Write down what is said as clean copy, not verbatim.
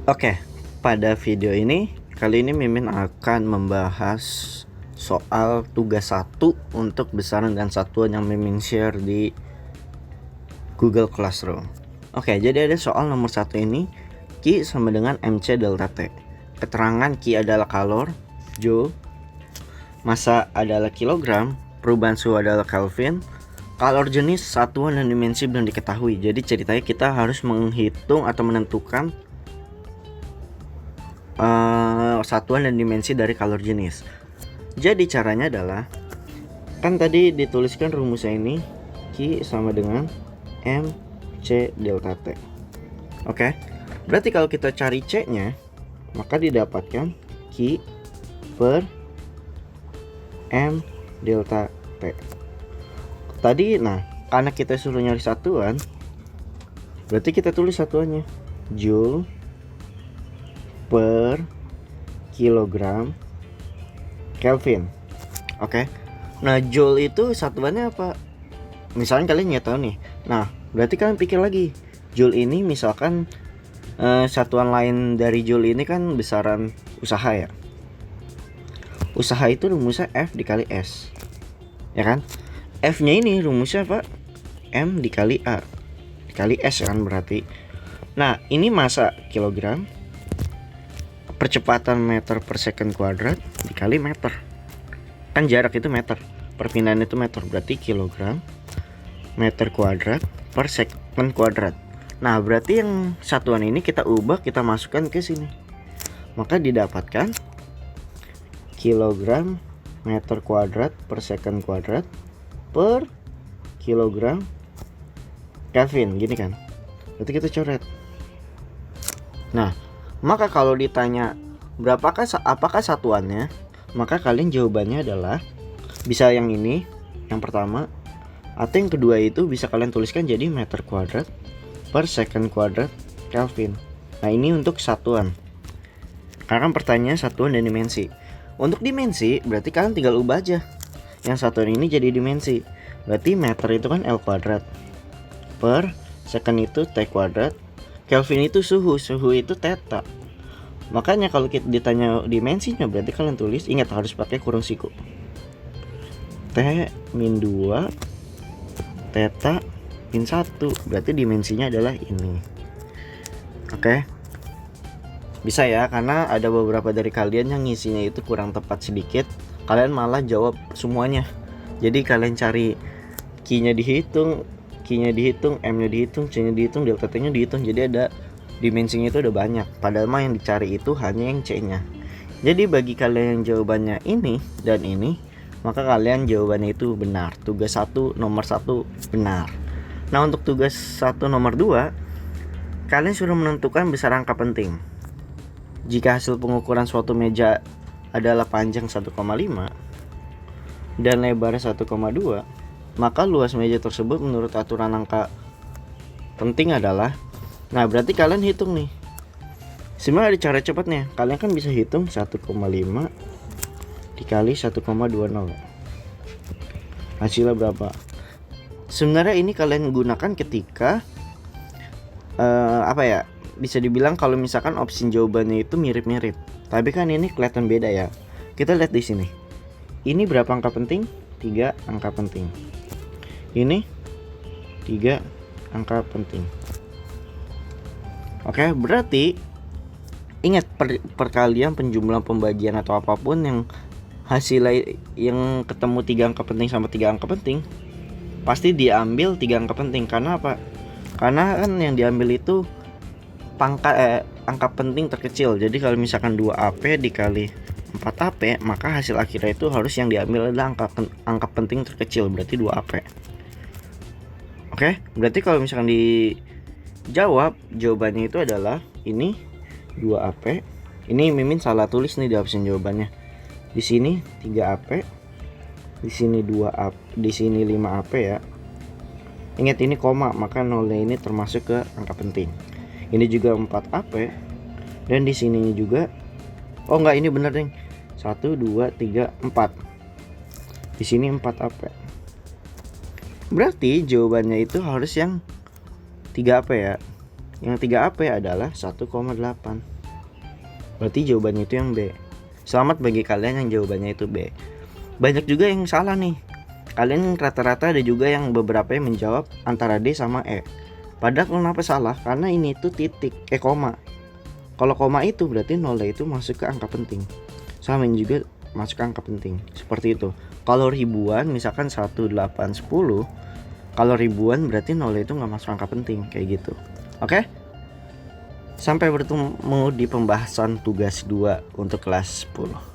Oke, pada video ini kali ini Mimin akan membahas soal tugas 1 untuk besaran dan satuan yang Mimin share di Google Classroom. Oke, jadi ada soal nomor 1 ini, Q sama dengan MC delta T. Keterangan Q adalah kalor, Joule, massa adalah kilogram, perubahan suhu adalah Kelvin, kalor jenis, satuan dan dimensi belum diketahui. Jadi ceritanya kita harus menghitung atau menentukan satuan dan dimensi dari kalor jenis. Jadi caranya adalah, kan tadi dituliskan rumusnya ini Q sama dengan MC delta T. Oke, berarti kalau kita cari C nya, maka didapatkan Q per M delta T. Tadi, nah karena kita suruh nyari satuan, berarti kita tulis satuannya Joule per kilogram Kelvin. Oke. Nah, Joule itu satuannya apa? Misalnya kalian nggak tahu nih. Nah, berarti kalian pikir lagi. Joule ini misalkan satuan lain dari Joule ini kan besaran usaha ya. Usaha itu rumusnya F dikali S. Ya kan? F-nya ini rumusnya apa? M dikali A dikali S kan berarti. Nah, ini massa kilogram, percepatan meter per second kuadrat dikali meter. Kan jarak itu meter, perpindahan itu meter, berarti kilogram meter kuadrat per second kuadrat. Nah, berarti yang satuan ini kita ubah, kita masukkan ke sini. Maka didapatkan kilogram meter kuadrat per second kuadrat per kilogram Kelvin, gini kan. Berarti kita coret. Nah, maka kalau ditanya apakah satuannya, maka kalian jawabannya adalah bisa yang ini, yang pertama, atau yang kedua itu bisa kalian tuliskan jadi meter kuadrat per second kuadrat Kelvin. Nah, ini untuk satuan. Karena kan pertanyaan satuan dan dimensi. Untuk dimensi berarti kalian tinggal ubah aja. Yang satuan ini jadi dimensi. Berarti meter itu kan L kuadrat, per second itu T kuadrat, Kelvin itu suhu itu theta. Makanya kalau kita ditanya dimensinya, berarti kalian tulis, ingat harus pakai kurung siku, T min 2 theta min 1, berarti dimensinya adalah ini. Oke, bisa ya, karena ada beberapa dari kalian yang ngisinya itu kurang tepat sedikit, kalian malah jawab semuanya. Jadi kalian cari Q-nya dihitung, Q-nya dihitung, M-nya dihitung, C-nya dihitung, delta T-nya dihitung. Jadi ada dimensinya itu udah banyak. Padahal mah yang dicari itu hanya yang C-nya. Jadi bagi kalian yang jawabannya ini dan ini, maka kalian jawabannya itu benar. Tugas 1 nomor 1 benar. Nah, untuk tugas 1 nomor 2, kalian suruh menentukan besar angka penting. Jika hasil pengukuran suatu meja adalah panjang 1,5 dan lebar 1,2, maka luas meja tersebut menurut aturan angka penting adalah, nah berarti kalian hitung nih. Sebenarnya ada cara cepatnya. Kalian kan bisa hitung 1,5 dikali 1,20. Hasilnya berapa? Sebenarnya ini kalian gunakan ketika bisa dibilang kalau misalkan opsi jawabannya itu mirip-mirip. Tapi kan ini kelihatan beda ya. Kita lihat di sini. Ini berapa angka penting? 3 angka penting. Ini 3 angka penting. Oke, berarti ingat perkalian penjumlahan pembagian atau apapun yang hasilnya yang ketemu 3 angka penting sama 3 angka penting, pasti diambil 3 angka penting. Karena apa? Karena kan yang diambil itu angka penting terkecil. Jadi kalau misalkan 2AP dikali 4AP, maka hasil akhirnya itu harus yang diambil adalah angka penting terkecil, berarti 2AP. Oke, berarti kalau misalkan dijawab, jawabannya itu adalah ini 2AP. Ini Mimin salah tulis nih di opsi jawabannya. Di sini 3AP, di sini 2AP, di sini 5AP ya. Ingat ini koma, maka nolnya ini termasuk ke angka penting. Ini juga 4AP, dan di sini juga, oh enggak, ini bener deh, 1, 2, 3, 4. Di sini 4AP. Berarti jawabannya itu harus yang 3AP ya. Yang 3AP adalah 1,8. Berarti jawabannya itu yang B. Selamat bagi kalian yang jawabannya itu B. Banyak juga yang salah nih. Kalian rata-rata ada juga yang beberapa yang menjawab antara D sama E. Padahal kenapa salah? Karena ini tuh titik, koma. Kalau koma itu berarti nolnya itu masuk ke angka penting. Sama ini juga masuk ke angka penting. Seperti itu. Kalau ribuan misalkan 1, 8, 10. Kalau ribuan berarti nolnya itu nggak masuk angka penting. Kayak gitu. Oke? Sampai bertemu di pembahasan tugas 2 untuk kelas 10.